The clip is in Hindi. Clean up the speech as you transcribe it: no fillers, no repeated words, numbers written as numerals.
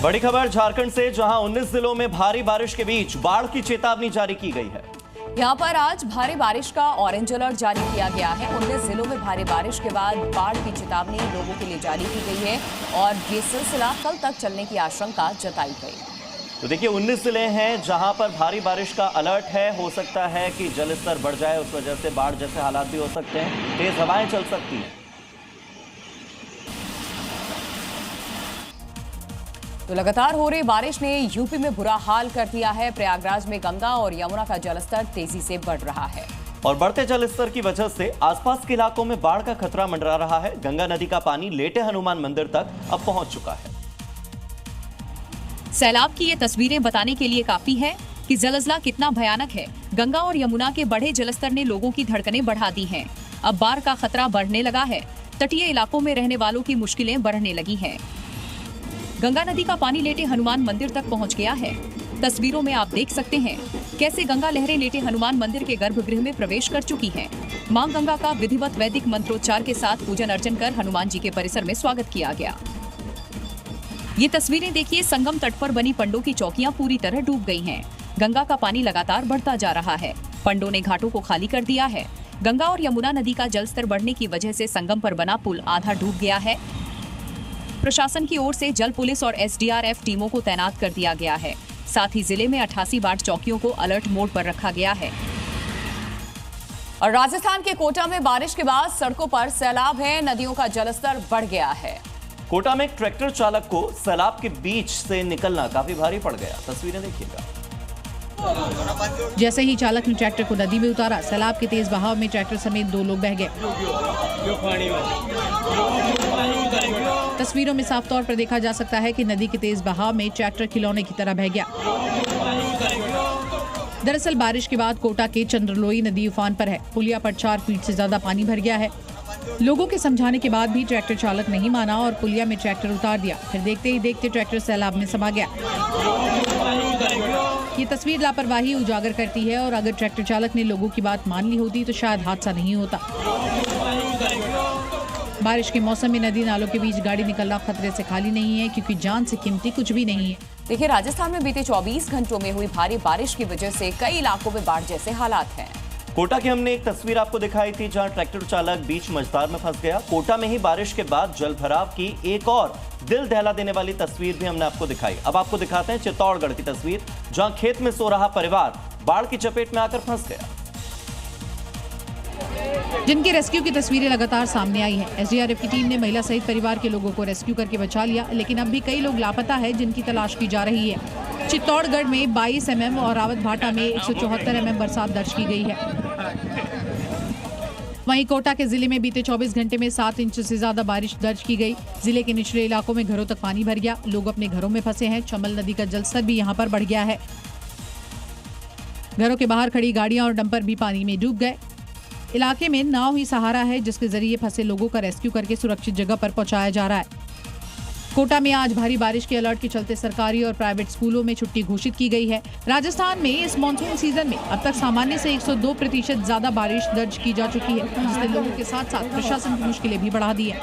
बड़ी खबर झारखंड से, जहां 19 जिलों में भारी बारिश के बीच बाढ़ की चेतावनी जारी की गई है। यहाँ पर आज भारी बारिश का ऑरेंज अलर्ट जारी किया गया है। 19 जिलों में भारी बारिश के बाद बाढ़ की चेतावनी लोगों के लिए जारी की गई है और ये सिलसिला कल तक चलने की आशंका जताई गई। तो देखिए, 19 जिले हैं जहां पर भारी बारिश का अलर्ट है। हो सकता है कि जलस्तर बढ़ जाए, उस वजह से बाढ़ जैसे हालात भी हो सकते हैं, तेज हवाएं चल सकती हैं। तो लगातार हो रही बारिश ने यूपी में बुरा हाल कर दिया है। प्रयागराज में गंगा और यमुना का जलस्तर तेजी से बढ़ रहा है और बढ़ते जलस्तर की वजह से आसपास के इलाकों में बाढ़ का खतरा मंडरा रहा है। गंगा नदी का पानी लेटे हनुमान मंदिर तक अब पहुंच चुका है। सैलाब की ये तस्वीरें बताने के लिए काफी है कि जलजला कितना भयानक है। गंगा और यमुना के बढ़े जलस्तर ने लोगों की धड़कनें बढ़ा दी हैं। अब बाढ़ का खतरा बढ़ने लगा है। तटीय इलाकों में रहने वालों की मुश्किलें बढ़ने लगी हैं। गंगा नदी का पानी लेटे हनुमान मंदिर तक पहुंच गया है। तस्वीरों में आप देख सकते हैं कैसे गंगा लहरें लेटे हनुमान मंदिर के गर्भगृह में प्रवेश कर चुकी हैं। मां गंगा का विधिवत वैदिक मंत्रोच्चार के साथ पूजन अर्चन कर हनुमान जी के परिसर में स्वागत किया गया। ये तस्वीरें देखिए, संगम तट पर बनी पंडों की चौकियां पूरी तरह डूब गई हैं। गंगा का पानी लगातार बढ़ता जा रहा है। पंडों ने घाटों को खाली कर दिया है। गंगा और यमुना नदी का जलस्तर बढ़ने की वजह से संगम पर बना पुल आधा डूब गया है। प्रशासन की ओर से जल पुलिस और एसडीआरएफ टीमों को तैनात कर दिया गया है। साथ ही जिले में 88 बाढ़ चौकियों को अलर्ट मोड पर रखा गया है। और राजस्थान के कोटा में बारिश के बाद सड़कों पर सैलाब है। नदियों का जलस्तर बढ़ गया है। कोटा में एक ट्रैक्टर चालक को सैलाब के बीच से निकलना काफी भारी पड़ गया। तस्वीरें देखिएगा। जैसे ही चालक ने ट्रैक्टर को नदी में उतारा, सैलाब के तेज बहाव में ट्रैक्टर समेत 2 लोग बह गए। तस्वीरों में साफ तौर पर देखा जा सकता है कि नदी के तेज बहाव में ट्रैक्टर खिलौने की तरह बह गया। दरअसल बारिश के बाद कोटा के चंद्रलोई नदी उफान पर है। पुलिया पर 4 फीट से ज्यादा पानी भर गया है। लोगों के समझाने के बाद भी ट्रैक्टर चालक नहीं माना और पुलिया में ट्रैक्टर उतार दिया। फिर देखते ही देखते ट्रैक्टर सैलाब में समा गया। ये तस्वीर लापरवाही उजागर करती है और अगर ट्रैक्टर चालक ने लोगों की बात मान ली होती तो शायद हादसा नहीं होता। बारिश के मौसम में नदी नालों के बीच गाड़ी निकलना खतरे से खाली नहीं है, क्योंकि जान से कीमती कुछ भी नहीं है। देखिए, राजस्थान में बीते 24 घंटों में हुई भारी बारिश की वजह से कई इलाकों में बाढ़ जैसे हालात हैं। कोटा की हमने एक तस्वीर आपको दिखाई थी, जहां ट्रैक्टर चालक बीच मझधार में फंस गया। कोटा में ही बारिश के बाद जल भराव की एक और दिल दहला देने वाली तस्वीर भी हमने आपको दिखाई। अब आपको दिखाते हैं चित्तौड़गढ़ की तस्वीर, जहां खेत में सो रहा परिवार बाढ़ की चपेट में आकर फंस गया। जिनके रेस्क्यू की तस्वीरें लगातार सामने आई हैं। एसडीआरएफ की टीम ने महिला सहित परिवार के लोगों को रेस्क्यू करके बचा लिया, लेकिन अब भी कई लोग लापता है, जिनकी तलाश की जा रही है। चित्तौड़गढ़ में 22 mm और रावतभाटा में 174 mm बरसात दर्ज की गई है। वहीं कोटा के जिले में बीते 24 घंटे में 7 इंच से ज्यादा बारिश दर्ज की गई। जिले के निचले इलाकों में घरों तक पानी भर गया। लोग अपने घरों में फंसे हैं। चंबल नदी का जलस्तर भी यहां पर बढ़ गया है। घरों के बाहर खड़ी गाड़ियां और डंपर भी पानी में डूब गए। इलाके में नाव ही सहारा है, जिसके जरिए फंसे लोगों का रेस्क्यू करके सुरक्षित जगह पर पहुंचाया जा रहा है। कोटा में आज भारी बारिश के अलर्ट के चलते सरकारी और प्राइवेट स्कूलों में छुट्टी घोषित की गई है। राजस्थान में इस मानसून सीजन में अब तक सामान्य से 102% ज्यादा बारिश दर्ज की जा चुकी है, जिसने लोगों के साथ साथ प्रशासन की मुश्किलें भी बढ़ा दी है।